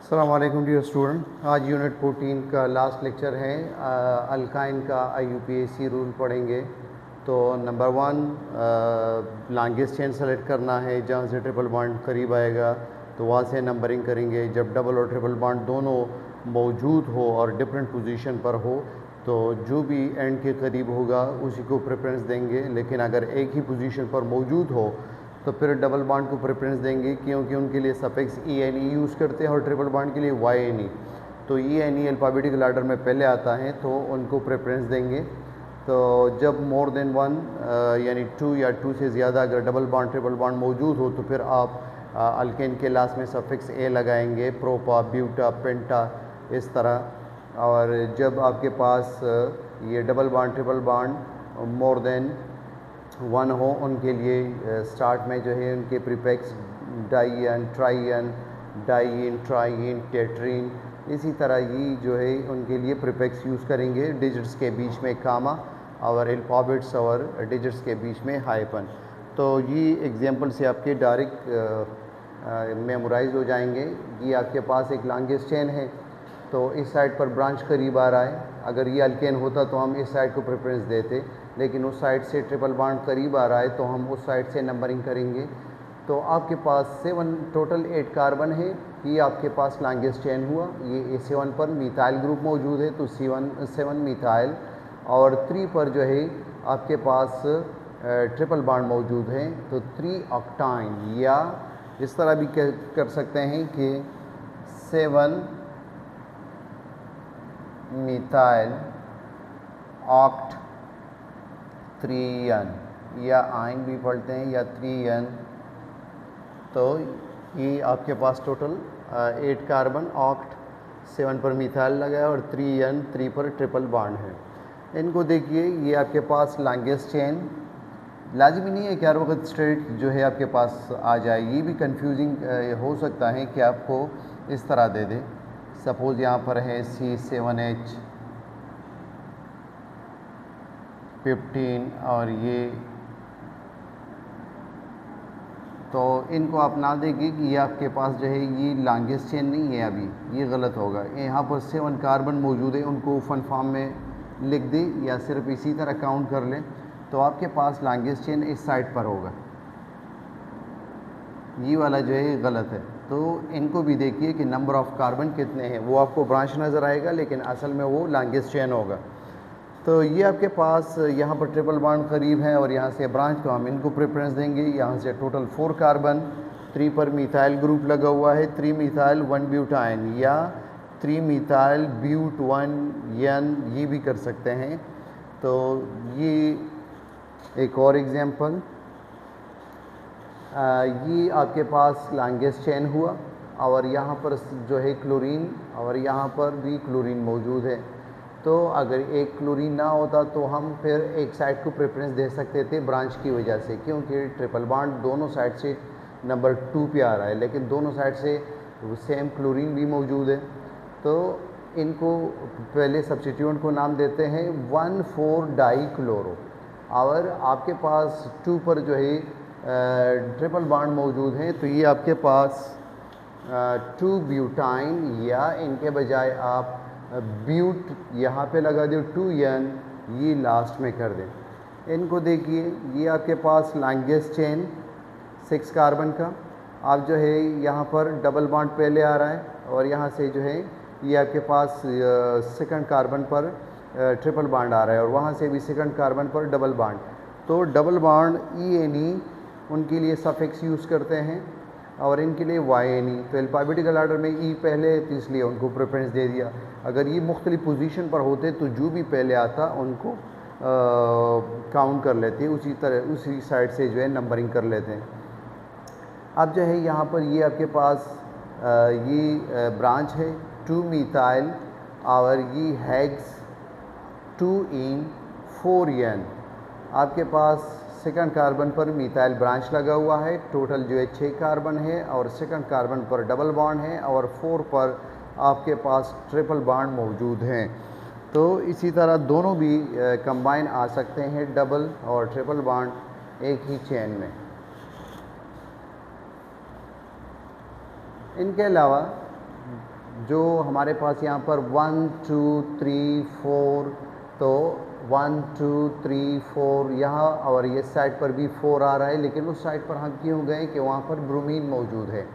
अस्सलाम वालेकुम dear student. आज यूनिट 14 का लास्ट लेक्चर है। अल्काइन का IUPAC रूल पढ़ेंगे। तो नंबर 1 लॉन्गेस्ट चेन सेलेक्ट करना है, जहाँ से ट्रिपल बॉन्ड करीब आएगा तो वहाँ से नंबरिंग करेंगे। जब डबल और ट्रिपल बॉन्ड दोनों मौजूद हो और डिफरेंट पोजीशन पर हो तो जो भी एंड के करीब होगा उसी को प्रेफरेंस देंगे, लेकिन अगर एक ही पोजीशन पर मौजूद हो तो फिर डबल बॉन्ड को प्रेफरेंस देंगे, क्योंकि उनके लिए सफिक्स ENE यूज़ करते हैं और ट्रिपल बॉन्ड के लिए YNE। तो ENE अल्फ़ाबेटिकल आर्डर में पहले आता है तो उनको प्रेफरेंस देंगे। तो जब मोर देन 1 यानी 2 या 2 से ज़्यादा अगर डबल बॉन्ड ट्रिपल बॉन्ड मौजूद हो तो फिर आप अल्केन के लास्ट में सफिक्स A लगाएंगे, प्रोपा, ब्यूटा, पेंटा, इस तरह। और जब आपके पास ये double bond triple bond more than 1 हो, उनके लिए स्टार्ट में जो है उनके प्रीफिक्स डाइयन, ट्राइयन, डाइइन, ट्राइइन, टेट्रीन, इसी तरह ये जो है उनके लिए प्रीफिक्स यूज़ करेंगे। डिजिट्स के बीच में कामा और अल्फ़ाबेट्स और डिजिट्स के बीच में हाइफन। तो ये एग्जांपल से आपके डायरेक्ट मेमोराइज हो जाएंगे। ये आपके पास एक लॉन्गेस्ट चेन है तो इस साइड पर ब्रांच करीब आ रहा है। अगर ये अल्केन होता तो हम इस साइड को प्रेफरेंस देते, लेकिन उस साइड से ट्रिपल बॉन्ड करीब आ रहा है तो हम उस साइड से नंबरिंग करेंगे। तो आपके पास 7 टोटल 8 कार्बन है। ये आपके पास लॉन्गेस्ट चेन हुआ। ये A7 पर मिथाइल ग्रुप मौजूद है तो 7 मिथाइल, और 3 पर जो है आपके पास ट्रिपल बॉन्ड मौजूद है तो 3 ऑक्टाइन, या इस तरह भी कर सकते हैं कि 7 मिथाइल ऑक्ट 3N, या आइन भी पढ़ते हैं, या 3N। तो ये आपके पास टोटल 8 कार्बन ऑक्ट, 7 पर मिथाइल लगा है और 3N, 3 पर ट्रिपल बॉन्ड है। इनको देखिए, ये आपके पास लॉन्गेस्ट चेन। लाजिमी नहीं है कि हर वक्त स्ट्रेट जो है आपके पास आ जाए, ये भी कंफ्यूजिंग हो सकता है कि आपको इस तरह दे दे। सपोज़ यहाँ पर है C7H 15 और ये, तो इनको आप ना देंगे कि ये आपके पास जो है ये लॉन्गेस्ट चेन नहीं है, अभी ये गलत होगा। यहाँ पर 7 कार्बन मौजूद है, उनको फन फॉर्म में लिख दे या सिर्फ इसी तरह काउंट कर लें तो आपके पास लॉन्गेस्ट चेन इस साइड पर होगा। ये वाला जो है गलत है। तो इनको भी देखिए कि नंबर ऑफ़ कार्बन कितने हैं, वो आपको ब्रांच नज़र आएगा लेकिन असल में वो लॉन्गेस्ट चेन होगा। तो ये आपके पास यहाँ पर ट्रिपल बॉन्ड करीब है और यहाँ से ब्रांच को हम इनको प्रेफरेंस देंगे। यहाँ से टोटल 4 कार्बन, 3 पर मिथाइल ग्रुप लगा हुआ है, 3 मिथाइल 1 ब्यूटाइन, या 3 मिथाइल ब्यूट 1N, ये भी कर सकते हैं। तो ये एक और एग्जांपल, ये आपके पास लॉन्गेस्ट चेन हुआ और यहाँ पर जो है क्लोरीन और यहाँ पर भी क्लोरीन मौजूद है। तो अगर एक क्लोरीन ना होता तो हम फिर एक साइड को प्रेफरेंस दे सकते थे ब्रांच की वजह से, क्योंकि ट्रिपल बॉन्ड दोनों साइड से नंबर 2 पे आ रहा है, लेकिन दोनों साइड से सेम क्लोरीन भी मौजूद है। तो इनको पहले सब्स्टिट्यूएंट को नाम देते हैं 1,4-डाइक्लोरो, और आपके पास 2 पर जो है ट्रिपल बॉन्ड मौजूद है तो ये आपके पास 2 ब्यूटाइन, या इनके बजाय आप ब्यूट यहाँ पे लगा दो 2N, ये लास्ट में कर दें। इनको देखिए, ये आपके पास लॉन्गेस्ट चेन 6 कार्बन का, आप जो है यहाँ पर डबल बॉन्ड पहले आ रहा है और यहाँ से जो है ये आपके पास सेकंड कार्बन पर ट्रिपल बॉन्ड आ रहा है और वहाँ से भी सेकंड कार्बन पर डबल बॉन्ड। तो डबल बॉन्ड ENE उनके लिए सफिक्स यूज़ करते हैं और इनके लिए YNE। तो अल्फ़ाबेटिकल आर्डर में E पहले है तो इसलिए उनको प्रेफरेंस दे दिया। अगर ये मुख्तलिफ पोजीशन पर होते तो जो भी पहले आता उनको काउंट कर लेते, उसी तरह उसी साइड से जो है नंबरिंग कर लेते हैं। अब जो है यहाँ पर ये आपके पास ये ब्रांच है 2 मिथाइल और ये हेक्स 2इन 4N। आपके पास सेकंड कार्बन पर मिथाइल ब्रांच लगा हुआ है, टोटल जो है 6 कार्बन है और सेकंड कार्बन पर डबल बॉन्ड है और 4 पर आपके पास ट्रिपल बॉन्ड मौजूद हैं। तो इसी तरह दोनों भी कंबाइन आ सकते हैं, डबल और ट्रिपल बॉन्ड एक ही चेन में। इनके अलावा जो हमारे पास यहाँ पर 1 2 3 4, तो 1 2 3 4 यहाँ, और ये साइड पर भी 4 आ रहा है, लेकिन उस साइड पर हम क्यों गए कि वहाँ पर ब्रोमीन मौजूद है।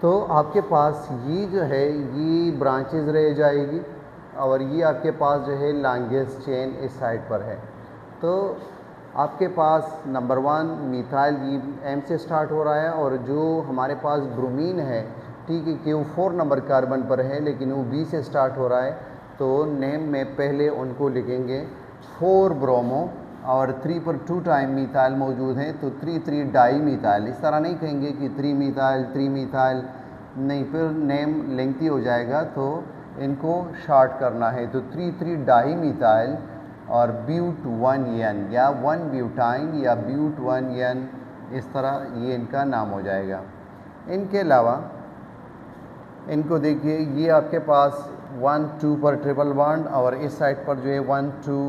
तो आपके पास ये जो है ये ब्रांचेज रह जाएगी, और ये आपके पास जो है लॉन्गेस्ट चेन इस साइड पर है। तो आपके पास नंबर 1 मिथाइल ये एम से स्टार्ट हो रहा है, और जो हमारे पास ब्रोमीन है, ठीक है, कि वो 4 नंबर कार्बन पर है लेकिन वो बी से स्टार्ट हो रहा है, तो नेम में पहले उनको लिखेंगे 4 ब्रोमो, और 3 पर 2 टाइम मिथाइल मौजूद है, तो 3 3 डाई मिथाइल। इस तरह नहीं कहेंगे कि 3 मिथाइल 3 मिथाइल, नहीं, फिर नेम लेंथी हो जाएगा, तो इनको शॉर्ट करना है। तो 3 3 डाई मिथाइल और ब्यूट 1N या 1 ब्यूटाइन या ब्यूट 1N, इस तरह ये इनका नाम हो जाएगा। इनके अलावा इनको देखिए, ये आपके पास 1 2 पर ट्रिपल बॉन्ड, और इस साइड पर जो है 1 2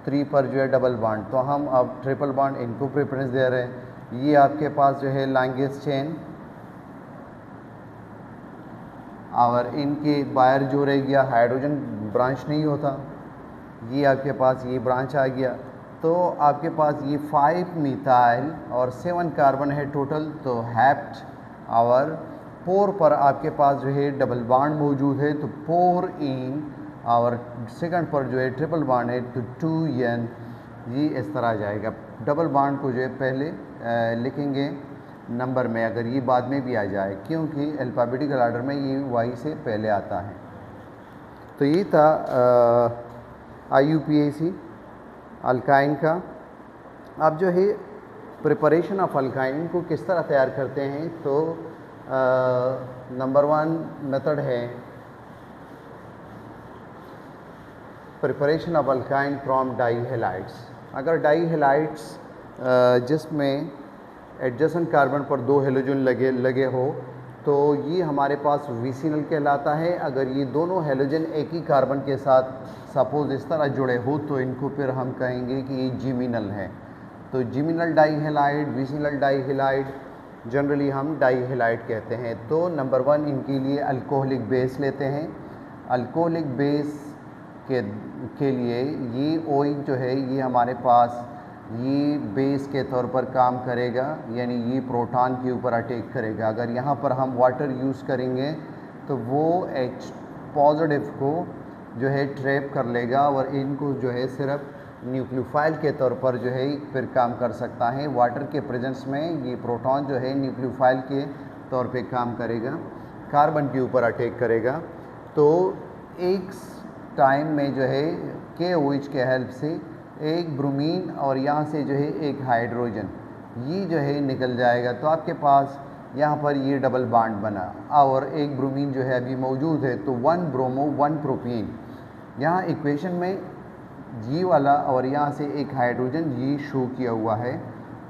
3 पर जो है डबल बॉन्ड, तो हम अब ट्रिपल बॉन्ड इनको प्रेफरेंस दे रहे हैं। ये आपके पास जो है लॉन्गेस्ट चेन, और इनके बाहर जो रह गया हाइड्रोजन ब्रांच नहीं होता, ये आपके पास ये ब्रांच आ गया। तो आपके पास ये 5 मिथाइल और 7 कार्बन है टोटल, तो हैप्ट, और 4 पर आपके पास जो है डबल बॉन्ड मौजूद है, तो 4 इन, और सेकंड पर जो है ट्रिपल बॉन्ड है, तो 2N, ये इस तरह आ जाएगा। डबल बॉन्ड को जो है पहले लिखेंगे नंबर में, अगर ये बाद में भी आ जाए, क्योंकि अल्फ़ाबेटिकल ऑर्डर में ये Y से पहले आता है। तो ये था IUPAC अल्काइन का। अब जो है प्रिपरेशन ऑफ अल्काइन को किस तरह तैयार करते हैं, तो नंबर 1 मेथड है preparation of alkyne from di halides. अगर डाई हेलाइड्स जिसमें एडजेसेंट कार्बन पर 2 हेलोजन लगे हो, तो ये हमारे पास विसिनल कहलाता है। अगर ये दोनों हेलोजन एक ही कार्बन के साथ सपोज इस तरह जुड़े हो, तो इनको फिर हम कहेंगे कि ये जिमिनल है। तो geminal dihalide, vicinal dihalide, generally हम डाई हेलाइड कहते हैं। तो नंबर 1 इनके लिए अल्कोहलिक बेस लेते हैं। अल्कोहलिक बेस के लिए ये OH जो है ये हमारे पास ये बेस के तौर पर काम करेगा, यानी ये प्रोटॉन के ऊपर अटैक करेगा। अगर यहाँ पर हम वाटर यूज़ करेंगे तो वो H पॉजिटिव को जो है ट्रैप कर लेगा, और इनको जो है सिर्फ न्यूक्लियोफाइल के तौर पर जो है फिर काम कर सकता है। वाटर के प्रेजेंस में ये प्रोटॉन जो है न्यूक्लियोफाइल के तौर पे काम करेगा, कार्बन के ऊपर अटैक करेगा। तो एक टाइम में जो है KOH के हेल्प से एक ब्रोमीन और यहाँ से जो है एक हाइड्रोजन ये जो है निकल जाएगा। तो आपके पास यहाँ पर ये डबल बॉन्ड बना, और एक ब्रोमीन जो है अभी मौजूद है, तो 1 ब्रोमो 1 प्रोपीन। यहाँ इक्वेशन में जी वाला और यहाँ से एक हाइड्रोजन ये शो किया हुआ है,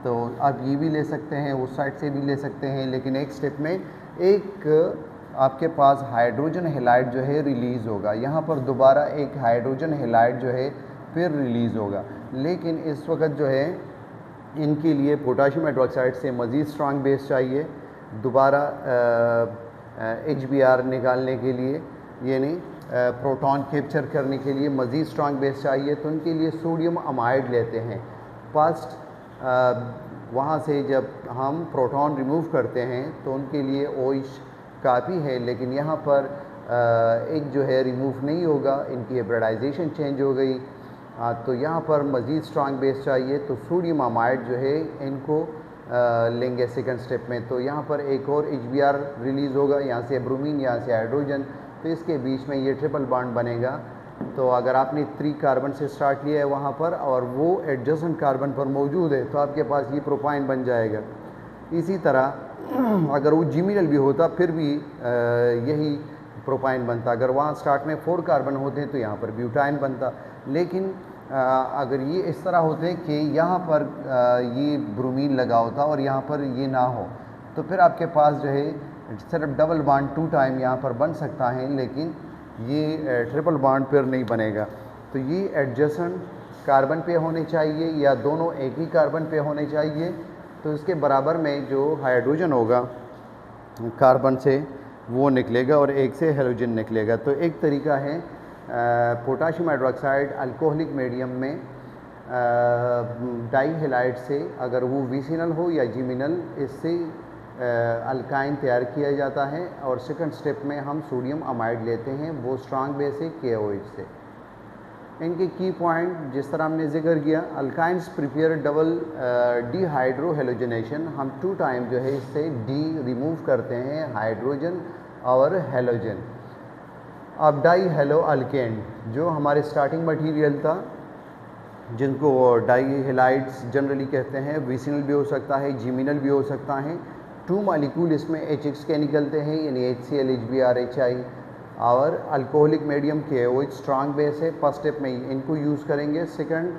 तो आप ये भी ले सकते हैं, उस साइड से भी ले सकते हैं, लेकिन एक स्टेप में एक आपके पास हाइड्रोजन हेलाइड जो है रिलीज़ होगा। यहाँ पर दोबारा एक हाइड्रोजन हेलाइड जो है फिर रिलीज़ होगा। लेकिन इस वक्त जो है इनके लिए पोटाशियम हाइड्रोक्साइड से मज़ीद स्ट्रांग बेस चाहिए दोबारा HBr निकालने के लिए, यानी प्रोटॉन कैप्चर करने के लिए मज़ीद स्ट्रांग बेस चाहिए। तो उनके लिए सोडियम अमाइड लेते हैं। फर्स्ट वहाँ से जब हम प्रोटॉन रिमूव करते हैं तो उनके लिए OH काफ़ी है, लेकिन यहाँ पर एक जो है रिमूव नहीं होगा, इनकी हाइब्रिडाइजेशन चेंज हो गई। तो यहाँ पर मज़ीद स्ट्रांग बेस चाहिए, तो सोडियम अमाइड जो है इनको लेंगे सेकंड स्टेप में। तो यहाँ पर एक और HBr रिलीज़ होगा, यहाँ से ब्रोमीन, यहाँ से हाइड्रोजन, तो इसके बीच में ये ट्रिपल बॉन्ड बनेगा। तो अगर आपने 3 कार्बन से स्टार्ट किया है वहाँ पर और वो एडजेसेंट कार्बन पर मौजूद है, तो आपके पास ये प्रोपाइन बन जाएगा। इसी तरह अगर वो जिमिनल भी होता फिर भी यही प्रोपाइन बनता। अगर वहाँ स्टार्ट में 4 कार्बन होते तो यहाँ पर ब्यूटाइन बनता। लेकिन अगर ये इस तरह होते कि यहाँ पर ये ब्रोमीन लगा होता और यहाँ पर ये ना हो, तो फिर आपके पास जो है सिर्फ डबल बॉन्ड 2 टाइम यहाँ पर बन सकता है, लेकिन ये ट्रिपल बॉन्ड फिर नहीं बनेगा। तो ये एडजेसेंट कार्बन पे होने चाहिए या दोनों एक ही कार्बन पे होने चाहिए। तो इसके बराबर में जो हाइड्रोजन होगा कार्बन से वो निकलेगा और एक से हेलोजन निकलेगा। तो एक तरीका है पोटाशियम हाइड्रोक्साइड अल्कोहलिक मीडियम में डाई हेलाइड से, अगर वो विसिनल हो या जिमिनल, इससे अल्काइन तैयार किया जाता है। और सेकंड स्टेप में हम सोडियम अमाइड लेते हैं, वो स्ट्रांग बेस है KOH से। इनके की पॉइंट जिस तरह हमने जिक्र किया, alkynes prepare double dehydro halogenation, हम 2 टाइम जो है इससे डी रिमूव करते हैं, हाइड्रोजन और हेलोजन। अब डाई हेलो अल्केन जो हमारे स्टार्टिंग मटेरियल था, जिनको डाई हेलाइड्स जनरली कहते हैं, विसिनल भी हो सकता है, जिमिनल भी हो सकता है। 2 मालिक्यूल इसमें HX के निकलते हैं, यानी HCl HBr HI, और alcoholic medium KOH strong base है। फर्स्ट स्टेप में इनको यूज़ करेंगे। Second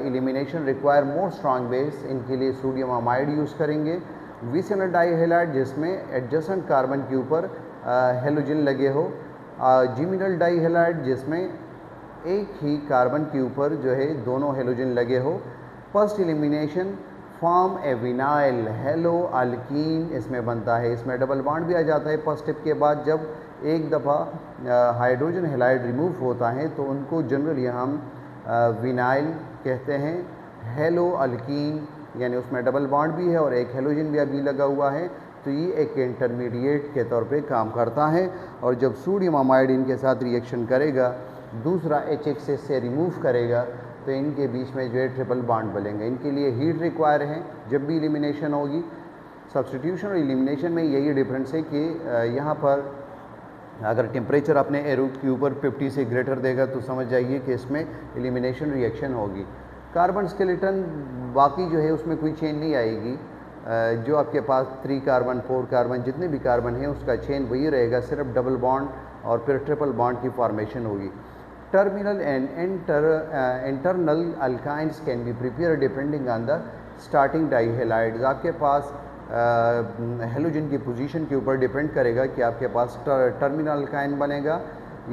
elimination require more strong base, इनके लिए सोडियम अमाइड यूज़ करेंगे। विसिनल डाई हेलाइड जिसमें एडजेसेंट कार्बन के ऊपर हेलोजन लगे हो। जिमिनल डाई हेलाइड जिसमें एक ही कार्बन के ऊपर जो है दोनों हेलोजन लगे हो। फर्स्ट एलिमिनेशन फॉर्म ए विनाइल हेलो अल्कीन इसमें बनता है, इसमें डबल बॉन्ड भी आ जाता है। फर्स्ट स्टेप के बाद जब एक दफ़ा हाइड्रोजन हेलाइड रिमूव होता है तो उनको जनरली हम विनाइल कहते हैं। हेलो अल्कीन यानी उसमें डबल बॉन्ड भी है और एक हेलोजन भी अभी लगा हुआ है, तो ये एक इंटरमीडिएट के तौर पे काम करता है। और जब सोडियम अमाइड इनके साथ रिएक्शन करेगा, दूसरा HX से रिमूव करेगा, तो इनके बीच में जो है ट्रिपल बॉन्ड बनेंगे। इनके लिए हीट रिक्वायर है जब भी एलिमिनेशन होगी। सब्स्टिट्यूशन और एलिमिनेशन में यही डिफरेंस है कि यहाँ पर अगर टेम्परेचर अपने एरो के ऊपर 50 से ग्रेटर देगा तो समझ जाइए कि इसमें एलिमिनेशन रिएक्शन होगी। कार्बन स्केलेटन बाकी जो है उसमें कोई चेंज नहीं आएगी। जो आपके पास 3 कार्बन 4 कार्बन जितने भी कार्बन हैं उसका चेन वही रहेगा, सिर्फ डबल बॉन्ड और फिर ट्रिपल बॉन्ड की फॉर्मेशन होगी। Terminal and internal alkynes can be prepare depending on the starting di halides. आपके पास हेलोजन की पोजीशन के ऊपर डिपेंड करेगा कि आपके पास टर्मिनल अल्काइन बनेगा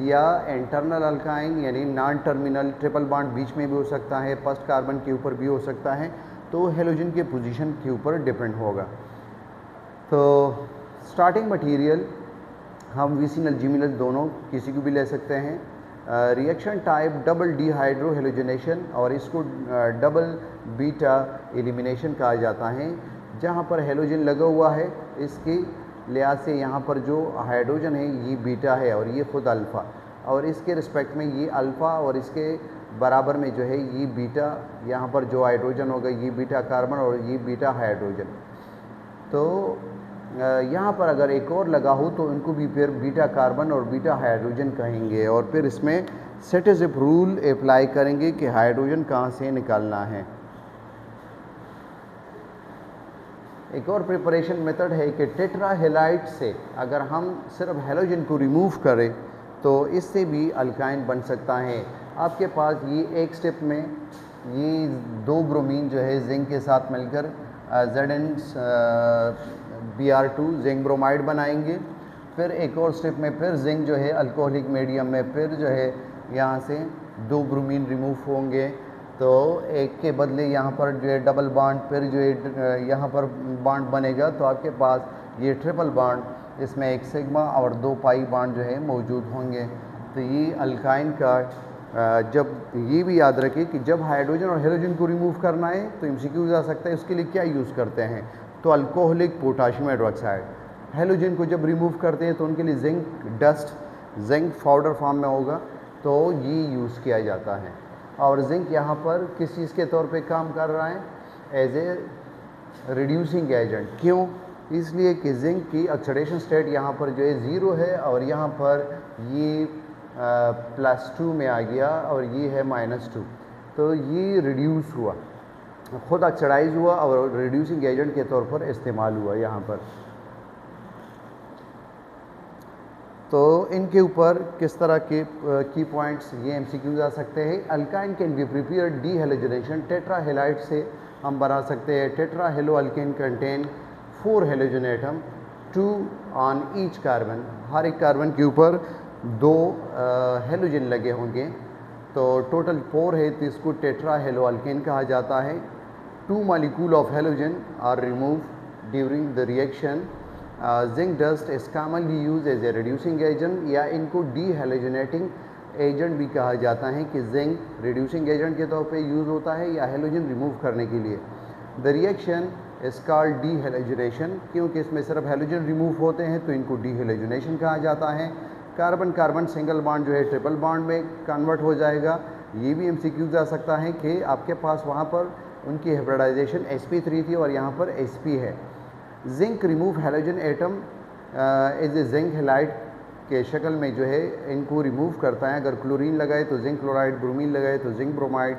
या इंटरनल अल्काइन, यानी नॉन टर्मिनल ट्रिपल बॉन्ड बीच में भी हो सकता है, फर्स्ट कार्बन के ऊपर भी हो सकता है। तो हेलोजन के पोजीशन के ऊपर डिपेंड होगा। तो स्टार्टिंग मटेरियल हम विसिनल जिमिनल दोनों किसी को भी ले सकते हैं। Reaction type double dehydro halogenation और इसको डबल बीटा एलिमिनेशन कहा जाता है। जहाँ पर हेलोजन लगा हुआ है इसकी लिहाज से यहाँ पर जो हाइड्रोजन है ये बीटा है और ये खुद अल्फ़ा, और इसके रिस्पेक्ट में ये अल्फ़ा और इसके बराबर में जो है ये बीटा, यहाँ पर जो हाइड्रोजन होगा ये बीटा कार्बन और ये बीटा हाइड्रोजन। तो यहाँ पर अगर एक और लगा हो तो इनको भी फिर बीटा कार्बन और बीटा हाइड्रोजन कहेंगे। और फिर इसमें सेटिज़िप रूल अप्लाई करेंगे कि हाइड्रोजन कहाँ से निकालना है। एक और प्रिपरेशन मेथड है कि टेट्राहेलाइड से अगर हम सिर्फ हेलोजन को रिमूव करें तो इससे भी अल्काइन बन सकता है। आपके पास ये एक स्टेप में ये 2 ब्रोमीन जो है जिंक के साथ मिलकर ZnBr2 जिंक ब्रोमाइड बनाएंगे। फिर एक और स्टेप में फिर जिंक जो है अल्कोहलिक मीडियम में फिर जो है यहाँ से 2 ब्रोमीन रिमूव होंगे, तो एक के बदले यहाँ पर जो है डबल बॉन्ड, फिर जो है यहाँ पर बॉन्ड बनेगा, तो आपके पास ये ट्रिपल बॉन्ड, इसमें एक सिग्मा और 2 पाई बॉन्ड जो है मौजूद होंगे। तो ये अल्काइन का जब ये भी याद रखें कि जब हाइड्रोजन और हेलोजन को रिमूव करना है तो MCQ आ सकता है, उसके लिए क्या यूज़ करते हैं, तो अल्कोहलिक पोटाशियम हाइड्रोक्साइड। हेलोजन को जब रिमूव करते हैं तो उनके लिए zinc dust, zinc powder form में होगा, तो ये यूज़ किया जाता है। और जिंक यहाँ पर किस चीज़ के तौर पे काम कर रहा है, एज ए रिड्यूसिंग एजेंट। क्यों? इसलिए कि जिंक की ऑक्सीडेशन स्टेट यहाँ पर जो है 0 है और यहाँ पर ये +2 में आ गया और ये है -2, तो ये रिड्यूस हुआ, खुद ऑक्सीडाइज हुआ और रिड्यूसिंग एजेंट के तौर पर इस्तेमाल हुआ यहाँ पर। तो इनके ऊपर किस तरह के की पॉइंट्स ये MCQ आ सकते हैं। Alkyne can be prepared dehalogenation, tetrahalide से हम बना सकते हैं। Tetrahalo alkane contain 4 halogen atom, 2 on each carbon, हर एक कार्बन के ऊपर 2 हेलोजन लगे होंगे, तो टोटल 4 है, तो इसको टेट्राहेलो अल्केन कहा जाता है। 2 molecule of halogen are remove during the reaction zinc dust is commonly use as a reducing agent, या इनको डी हेलोजनेटिंग एजेंट भी कहा जाता है कि जिंक रिड्यूसिंग एजेंट के तौर पे यूज़ होता है या हेलोजन रिमूव करने के लिए। The reaction is called D halogenation, क्योंकि इसमें सिर्फ हेलोजन रिमूव होते हैं तो इनको डी हेलोजनेशन कहा जाता है। कार्बन कार्बन सिंगल बॉन्ड जो है ट्रिपल बॉन्ड में कन्वर्ट हो जाएगा। ये भी MCQ आ सकता है कि आपके पास वहाँ पर उनकी हाइब्रिडाइजेशन sp3 थी और यहाँ पर sp है। Zinc remove halogen atom is a zinc halide के शक्ल में जो है इनको रिमूव करता है। अगर क्लोरीन लगाए तो जिंक क्लोराइड, ब्रोमीन लगाए तो जिंक ब्रोमाइड।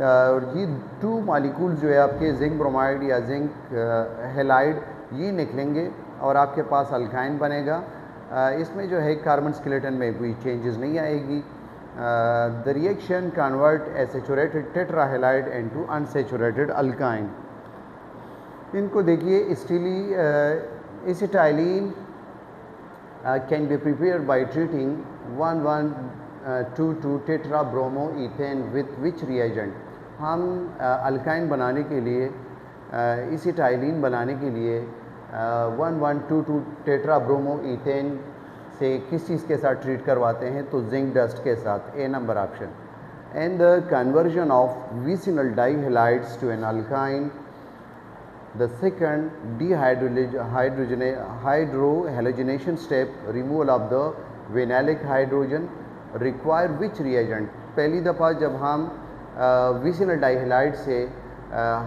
और ये 2 मालिकूल जो है आपके जिंक ब्रोमाइड या जिंक हेलाइड ये निकलेंगे और आपके पास अल्काइन बनेगा। इसमें जो है कार्बन स्केलेटन में कोई चेंजेस नहीं आएगी। The reaction convert a saturated tetrahalide into unsaturated alkyne. इनको देखिए, स्टीली acetylene can be prepared by treating 1,1,2,2 tetrabromoethane with which reagent? हम अल्काइन बनाने के लिए, एसिटाइलिन बनाने के लिए 1,1,2,2 टेट्राब्रोमोइथेन से किस चीज़ के साथ ट्रीट करवाते हैं? तो जिंक डस्ट के साथ, A number option. And the conversion of vicinal dihalides to an alkyne, the second hydrohalonation step, removal of the vinylic hydrogen, require which reagent? पहली दफ़ा जब हम विसिनल डाइहेलाइड से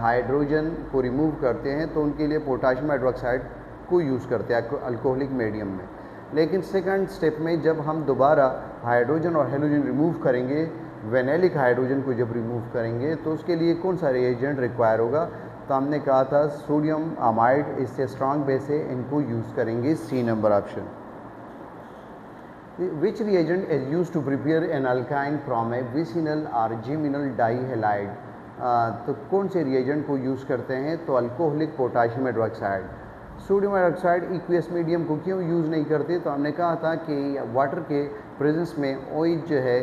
हाइड्रोजन को रिमूव करते हैं तो उनके लिए पोटाशियम हाइड्रोक्साइड को यूज़ करते हैं अल्कोहलिक मीडियम में। लेकिन सेकंड स्टेप में जब हम दोबारा हाइड्रोजन और हेलोजन रिमूव करेंगे, विनाइलिक हाइड्रोजन को जब रिमूव करेंगे तो उसके लिए कौन सा रिएजेंट रिक्वायर होगा? तो हमने कहा था सोडियम अमाइड, इससे स्ट्रॉन्ग बेस है, इनको यूज़ करेंगे, C number option. Which reagent is use to prepare an alkyne from a vicinal और जिमिनल डाइहेलाइड? तो कौन से रिएजेंट को यूज़ करते हैं? तो alcoholic potassium hydroxide. Sodium hydroxide aqueous medium को क्यों यूज़ नहीं करते? तो हमने कहा था कि वाटर के प्रेजेंस में OH जो है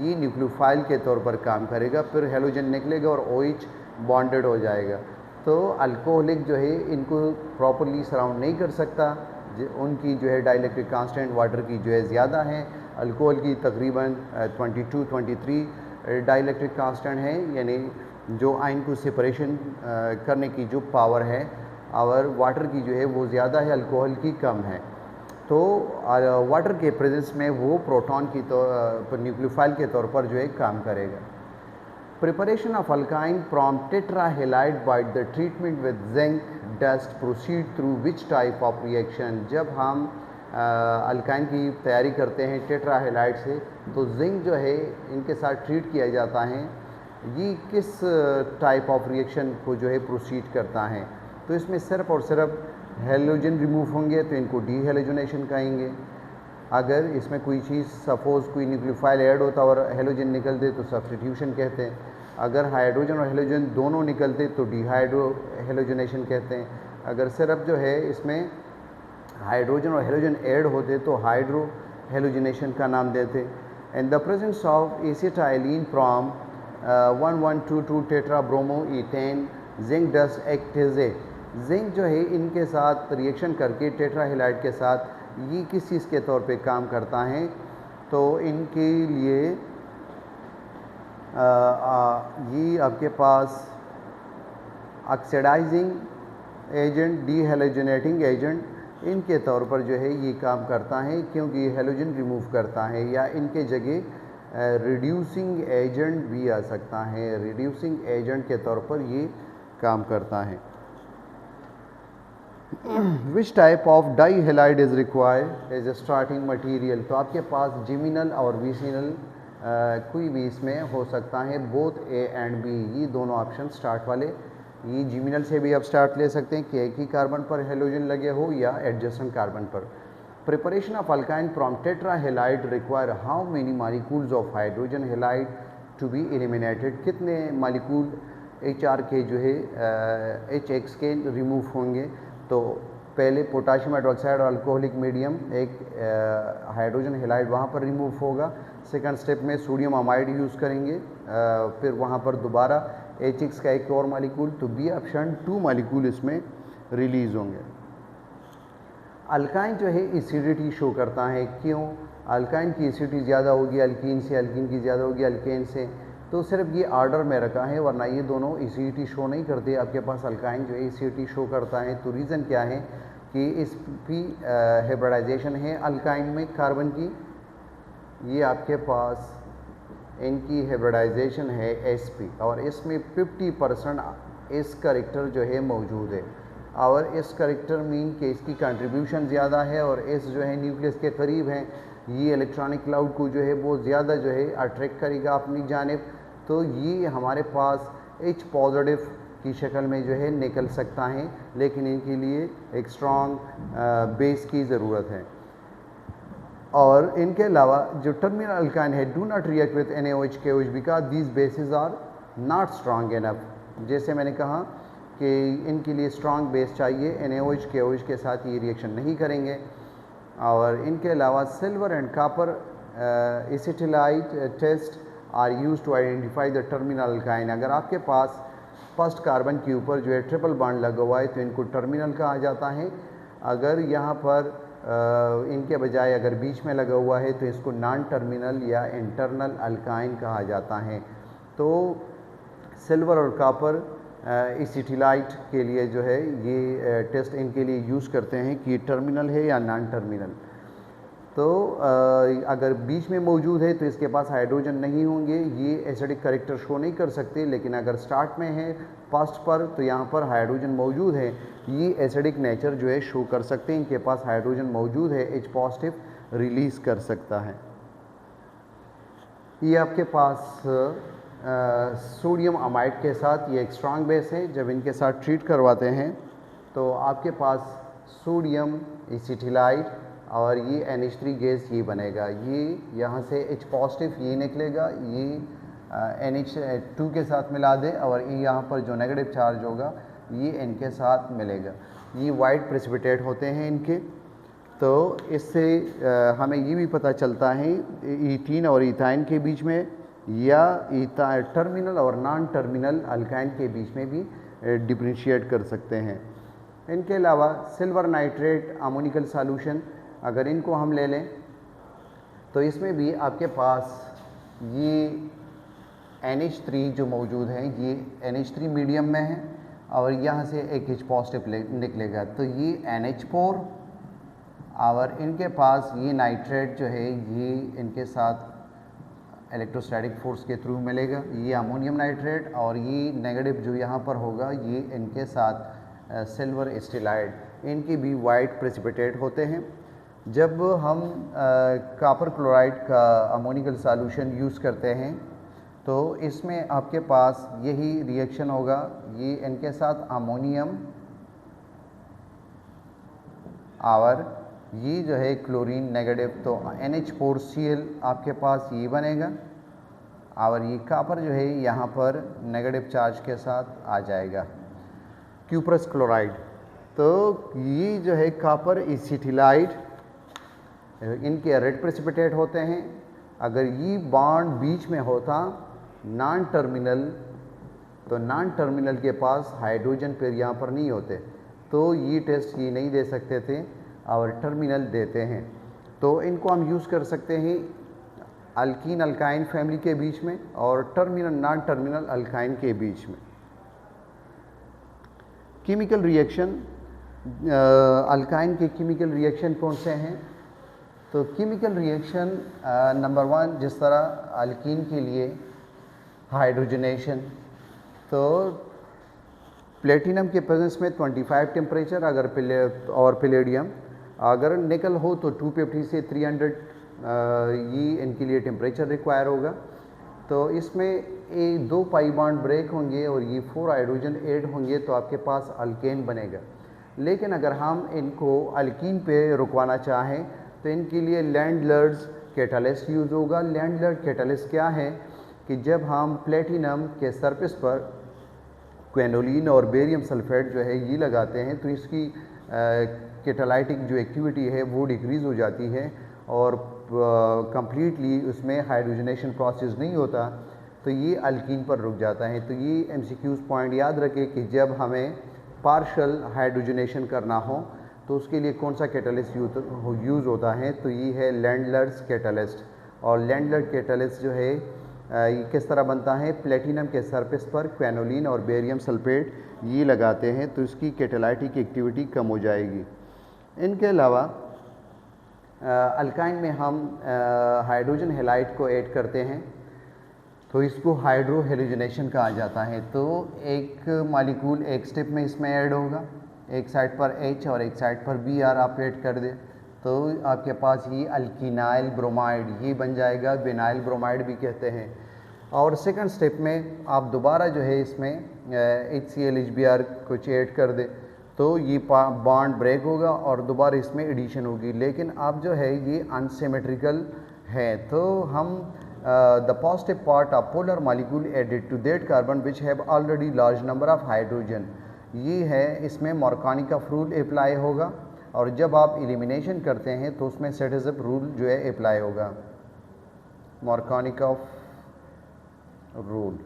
ये न्यूक्लियोफाइल के तौर पर काम करेगा, फिर हेलोजन निकलेगा और OH बॉन्डेड हो जाएगा। तो अल्कोहलिक जो है इनको प्रॉपरली सराउंड नहीं कर सकता, उनकी जो है डाइलेक्ट्रिक कांस्टेंट वाटर की जो है ज़्यादा है, अल्कोहल की तकरीबन 22-23 डाइलेक्ट्रिक कांस्टेंट है, यानी जो आयन को सेपरेशन करने की जो पावर है और वाटर की जो है वो ज़्यादा है, अल्कोहल की कम है। तो वाटर के प्रेजेंस में वो प्रोटॉन की तो न्यूक्लियोफाइल के तौर पर जो है काम करेगा। Preparation of alkyne from tetrahalide by the treatment with zinc dust proceed through which type of reaction? जब हम अल्काइन की तैयारी करते हैं टेट्राहेलाइड से तो जिंक जो है इनके साथ ट्रीट किया जाता है, ये किस टाइप ऑफ रिएक्शन को जो है प्रोसीड करता है? तो इसमें सिर्फ और सिर्फ हेलोजन रिमूव होंगे तो इनको डी हेलोजनेशन कहेंगे। अगर इसमें कोई चीज़ सपोज़ कोई न्यूक्लियोफाइल ऐड होता और हेलोजन निकलते तो सब्स्टिट्यूशन कहते हैं। अगर हाइड्रोजन और हेलोजन दोनों निकलते तो डिहाइड्रो हेलोजनेशन कहते हैं। अगर सिर्फ जो है इसमें हाइड्रोजन और हेलोजन ऐड होते तो हाइड्रो हेलोजनेशन का नाम देते। And the presence of acetylene from 1,1,2,2 tetrabromoethane zinc dust act as a, zinc जो है इनके साथ रिएक्शन करके टेट्राहेलाइड के साथ ये किस चीज़ के तौर पे काम करता है? तो इनके लिए ये आपके पास ऑक्सीडाइजिंग एजेंट, डी हेलोजनेटिंग एजेंट इनके तौर पर जो है ये काम करता है, क्योंकि हेलोजन रिमूव करता है, या इनके जगह रिड्यूसिंग एजेंट भी आ सकता है, रिड्यूसिंग एजेंट के तौर पर ये काम करता है। Which type of dihalide is required as a starting material? तो आपके पास जिमिनल और विसिनल कोई भी इसमें हो सकता है, बोथ ए एंड बी, ये दोनों ऑप्शन स्टार्ट वाले। ये जिमिनल से भी आप स्टार्ट ले सकते हैं कि एक ही कार्बन पर हेलोजन लगे हो या एडजेसेंट कार्बन पर। Preparation of alkyne from tetrahalide require how many molecules of hydrogen halide to be eliminated? कितने मॉलिक्यूल HR के जो है HX के रिमूव होंगे? तो पहले पोटाशियम हाइड्रोक्साइड और अल्कोहलिक मीडियम, एक हाइड्रोजन हेलाइड वहाँ पर रिमूव होगा। सेकंड स्टेप में सोडियम अमाइड यूज़ करेंगे, फिर वहाँ पर दोबारा HX का एक और मॉलिक्यूल, तो बी ऑप्शन 2 मॉलिक्यूल इसमें रिलीज़ होंगे। अल्काइन जो है एसिडिटी शो करता है। क्यों? अल्काइन की एसिडिटी ज़्यादा होगी अल्कीन से, अल्कीन की ज़्यादा होगी अल्केन से, तो सिर्फ ये ऑर्डर में रखा है, वरना ये दोनों एसिडिटी शो नहीं करते। आपके पास अल्काइन जो है एसिडिटी शो करता है। तो रीज़न क्या है कि इसकी हाइब्रिडाइजेशन है अल्काइन में कार्बन की, ये आपके पास इनकी हाइब्रिडाइजेशन है sp, और इसमें 50% इस करेक्टर जो है मौजूद है। और इस करेक्टर मीन कि इसकी कंट्रीब्यूशन ज़्यादा है और इस जो है न्यूक्लियस के करीब हैं, ये इलेक्ट्रॉनिक क्लाउड को जो है वो ज़्यादा जो है अट्रैक्ट करेगा अपनी जानिब। तो ये हमारे पास H पॉजिटिव की शक्ल में जो है निकल सकता है, लेकिन इनके लिए एक स्ट्रॉन्ग बेस की ज़रूरत है। और इनके अलावा जो टर्मिनल अल्काइन है do not react with NaOH KOH because these bases are not strong enough. जैसे मैंने कहा कि इनके लिए स्ट्रॉन्ग बेस चाहिए, NaOH KOH के साथ ये रिएक्शन नहीं करेंगे। और इनके अलावा silver and copper acetylide test are use to identify the terminal alkyne. अगर आपके पास फर्स्ट कार्बन के ऊपर जो है ट्रिपल बॉन्ड लगा हुआ है तो इनको टर्मिनल कहा जाता है। अगर यहाँ पर इनके बजाय अगर बीच में लगा हुआ है तो इसको नॉन टर्मिनल या इंटरनल अल्काइन कहा जाता है। तो सिल्वर और कॉपर एसिटिलाइट के लिए जो है ये टेस्ट इनके लिए यूज़ करते हैं कि टर्मिनल है या नॉन टर्मिनल। तो अगर बीच में मौजूद है तो इसके पास हाइड्रोजन नहीं होंगे, ये एसिडिक करेक्टर शो नहीं कर सकते। लेकिन अगर स्टार्ट में है फर्स्ट पर तो यहाँ पर हाइड्रोजन मौजूद है, ये एसिडिक नेचर जो है शो कर सकते हैं, इनके पास हाइड्रोजन मौजूद है, H पॉजिटिव रिलीज़ कर सकता है। ये आपके पास सोडियम अमाइड के साथ ये एक स्ट्रॉन्ग बेस है। जब इनके साथ ट्रीट करवाते हैं तो आपके पास सोडियम एसिटिलाइट और ये NH3 गैस ये बनेगा, ये यहाँ से H पॉजिटिव ये निकलेगा, ये NH2 के साथ मिला दे और ये यहाँ पर जो नेगेटिव चार्ज होगा ये इनके साथ मिलेगा। ये वाइट प्रेसिपिटेट होते हैं इनके। तो इससे हमें ये भी पता चलता है ईथीन और इथाइन के बीच में या टर्मिनल और नॉन टर्मिनल अल्काइन के बीच में भी डिफरेंशिएट कर सकते हैं। इनके अलावा सिल्वर नाइट्रेट अमोनिकल सॉल्यूशन अगर इनको हम ले लें तो इसमें भी आपके पास ये NH3 जो मौजूद है ये NH3 मीडियम में है और यहाँ से एक H पॉजिटिव निकलेगा, तो ये NH4 और इनके पास ये नाइट्रेट जो है ये इनके साथ इलेक्ट्रोस्टैटिक फोर्स के थ्रू मिलेगा, ये अमोनियम नाइट्रेट, और ये नेगेटिव जो यहाँ पर होगा ये इनके साथ सिल्वर एस्टिलाइड, इनके भी वाइट प्रेसिपिटेट होते हैं। जब हम कॉपर क्लोराइड का अमोनिकल सॉल्यूशन यूज़ करते हैं तो इसमें आपके पास यही रिएक्शन होगा, ये इनके साथ अमोनियम और ये जो है क्लोरीन नेगेटिव, तो NH4Cl आपके पास ये बनेगा और ये कॉपर जो है यहाँ पर नेगेटिव चार्ज के साथ आ जाएगा, क्यूप्रस क्लोराइड। तो ये जो है कॉपर एसिटिलाइड इनके रेड प्रेसिपिटेट होते हैं। अगर ये बॉन्ड बीच में होता नॉन टर्मिनल, तो नॉन टर्मिनल के पास हाइड्रोजन पेयर यहाँ पर नहीं होते, तो ये टेस्ट ये नहीं दे सकते थे और टर्मिनल देते हैं। तो इनको हम यूज़ कर सकते हैं अल्कीन अल्काइन फैमिली के बीच में और टर्मिनल नॉन टर्मिनल अल्काइन के बीच में। केमिकल रिएक्शन, अल्काइन के केमिकल रिएक्शन कौन से हैं? तो केमिकल रिएक्शन नंबर 1 जिस तरह अल्कीन के लिए हाइड्रोजनेशन, तो प्लेटिनम के प्रेजेंस में 25 टेम्परेचर अगर और पैलेडियम, अगर निकल हो तो 250 से 300 ये इनके लिए टेम्परेचर रिक्वायर होगा। तो इसमें 2 पाई बॉन्ड ब्रेक होंगे और ये 4 हाइड्रोजन ऐड होंगे तो आपके पास अल्केन बनेगा। लेकिन अगर हम इनको अल्कीन पे रुकवाना चाहें तो इनके लिए लैंडलर्स कैटालिस्ट यूज़ होगा। लैंडलर कैटालिस्ट क्या है कि जब हम प्लेटिनम के सरफेस पर क्वेनोलिन और बेरियम सल्फेट जो है ये लगाते हैं तो इसकी कैटालाइटिक जो एक्टिविटी है वो डिक्रीज़ हो जाती है और कंप्लीटली उसमें हाइड्रोजनेशन प्रोसेस नहीं होता, तो ये अल्कीन पर रुक जाता है। तो ये MCQs पॉइंट याद रखें कि जब हमें पार्शल हाइड्रोजनेशन करना हो तो उसके लिए कौन सा कैटलिस्ट यूज़ होता है, तो ये है लैंडलर्स कैटलिस्ट। और लैंडलर कैटलिस्ट जो है ये किस तरह बनता है, प्लेटिनम के सरफेस पर क्वेनोलिन और बेरियम सल्फेट ये लगाते हैं तो इसकी कैटालाइटिक एक्टिविटी कम हो जाएगी। इनके अलावा अल्काइन में हम हाइड्रोजन हैलाइड को ऐड करते हैं तो इसको हाइड्रो हेलोजनेशन कहा जाता है। तो एक मॉलिक्यूल एक स्टेप में इसमें ऐड होगा, एक साइड पर H और एक साइड पर Br आप ऐड कर दें तो आपके पास ये अल्किनाइल ब्रोमाइड ये बन जाएगा, विनाइल ब्रोमाइड भी कहते हैं। और सेकंड स्टेप में आप दोबारा जो है इसमें HCl HBr कुछ ऐड कर दें तो ये बॉन्ड ब्रेक होगा और दोबारा इसमें एडिशन होगी। लेकिन अब जो है ये अनसिमेट्रिकल है तो हम the positive part of polar molecule added to that carbon which have already large number of hydrogen, ये है इसमें मॉर्कानिकॉफ रूल अप्लाई होगा। और जब आप एलिमिनेशन करते हैं तो उसमें सेटिसअप रूल जो है अप्लाई होगा, मॉर्कानिकॉफ रूल।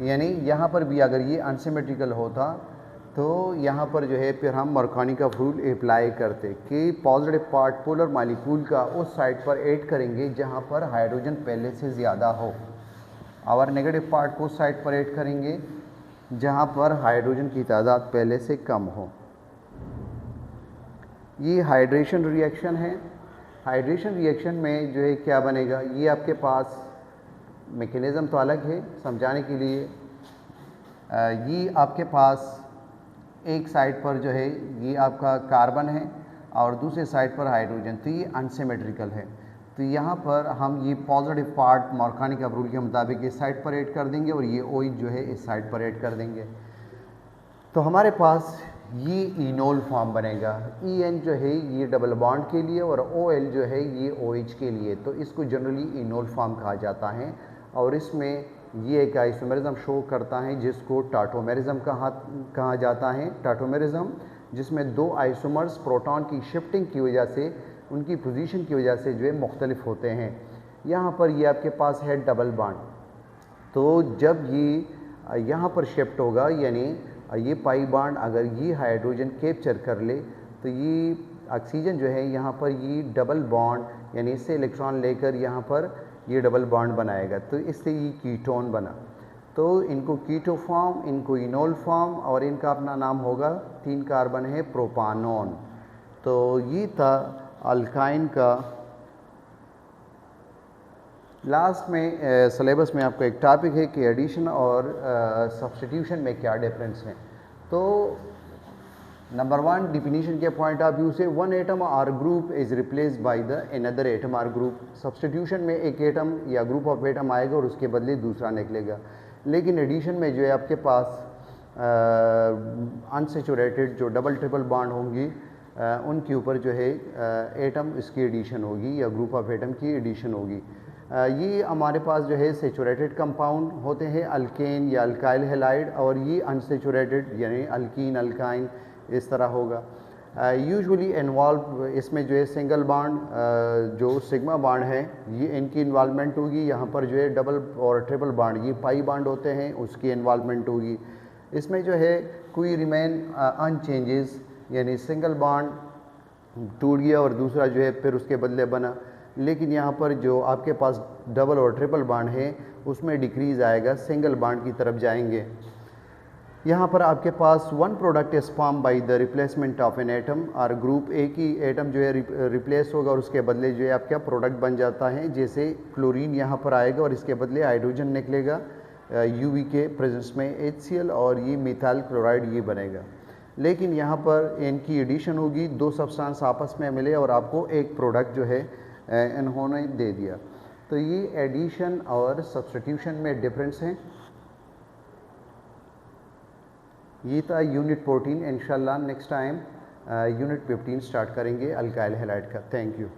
यानी यहाँ पर भी अगर ये अनसिमेट्रिकल होता तो यहाँ पर जो है फिर हम मॉर्कानिकॉफ रूल अप्लाई करते कि पॉजिटिव पार्ट पोलर मॉलिक्यूल का उस साइड पर ऐड करेंगे जहाँ पर हाइड्रोजन पहले से ज़्यादा हो, और नेगेटिव पार्ट को उस साइड पर ऐड करेंगे जहाँ पर हाइड्रोजन की तादाद पहले से कम हो। ये हाइड्रेशन रिएक्शन है। हाइड्रेशन रिएक्शन में जो है क्या बनेगा, ये आपके पास मैकेनिज़्म तो अलग है समझाने के लिए। ये आपके पास एक साइड पर जो है ये आपका कार्बन है और दूसरे साइड पर हाइड्रोजन, तो ये अनसिमेट्रिकल है। तो यहाँ पर हम ये पॉजिटिव पार्ट मॉर्कानिकॉफ रूल के मुताबिक इस साइड पर ऐड कर देंगे और ये OH जो है इस साइड पर ऐड कर देंगे तो हमारे पास ये इनोल फॉर्म बनेगा। En जो है ये डबल बॉन्ड के लिए और OL जो है ये OH के लिए, तो इसको जनरली इनोल फॉर्म कहा जाता है। और इसमें ये एक आइसोमेरिज्म शो करता है जिसको टाटोमेरिज्म कहा जाता है। टाटोमेरिज्म जिसमें दो आइसोमर्स प्रोटॉन की शिफ्टिंग की वजह से उनकी पोजीशन की वजह से जो है मुख्तलिफ होते हैं। यहाँ पर ये आपके पास है डबल बॉन्ड, तो जब ये यहाँ पर शिफ्ट होगा यानी ये पाई बॉन्ड अगर ये हाइड्रोजन कैप्चर कर ले तो ये ऑक्सीजन जो है यहाँ पर ये डबल बॉन्ड यानी इससे इलेक्ट्रॉन लेकर यहाँ पर ये डबल बॉन्ड बनाएगा, तो इससे ये कीटोन बना। तो इनको कीटो फॉर्म, इनको इनोल फॉर्म और इनका अपना नाम होगा, 3 कार्बन है प्रोपानोन। तो ये था अल्काइन का। लास्ट में सिलेबस में आपका एक टॉपिक है कि एडिशन और सब्स्टिट्यूशन में क्या डिफरेंस है। तो नंबर 1 डिफिनीशन के पॉइंट ऑफ व्यू से वन एटम और group is replaced by the another atom और ग्रुप। सब्स्टिट्यूशन में एक एटम या ग्रुप ऑफ एटम आएगा और उसके बदले दूसरा निकलेगा। लेकिन एडिशन में जो है आपके पास अनसेचुरेटेड जो डबल ट्रिपल बॉन्ड होंगी उनके ऊपर जो है एटम इसकी एडिशन होगी या ग्रुप ऑफ एटम की एडिशन होगी। ये हमारे पास जो है सेचुरेटेड कंपाउंड होते हैं अल्केन या अल्काइल हैलाइड, और ये अनसेचुरेटेड यानी अल्कीन अल्काइन इस तरह होगा। यूजुअली इन्वॉल्व इसमें जो है सिंगल बॉन्ड जो सिग्मा बॉन्ड है ये इनकी इन्वॉल्वमेंट होगी। यहाँ पर जो है डबल और ट्रिपल बॉन्ड ये पाई बॉन्ड होते हैं उसकी इन्वॉल्वमेंट होगी। इसमें जो है कोई रिमेन अनचेंजेस यानी सिंगल बॉन्ड टूट गया और दूसरा जो है फिर उसके बदले बना। लेकिन यहाँ पर जो आपके पास डबल और ट्रिपल बॉन्ड है उसमें डिक्रीज़ आएगा, सिंगल बॉन्ड की तरफ जाएंगे। यहाँ पर आपके पास one product is form by the replacement of an atom और ग्रुप, एक ही एटम जो है रिप्लेस होगा और उसके बदले जो है आपका प्रोडक्ट बन जाता है। जैसे क्लोरीन यहाँ पर आएगा और इसके बदले हाइड्रोजन निकलेगा UV के प्रेजेंस में HCl और ये मिथाइल क्लोराइड ये बनेगा। लेकिन यहाँ पर इनकी एडिशन होगी, 2 सब्सटेंस आपस में मिले और आपको एक प्रोडक्ट जो है इन्होंने दे दिया। तो ये एडिशन और सब्स्टिट्यूशन में डिफरेंस है। ये था यूनिट 14। इंशाल्लाह नेक्स्ट टाइम यूनिट 15 स्टार्ट करेंगे अल्काइल हैलाइड का। Thank you.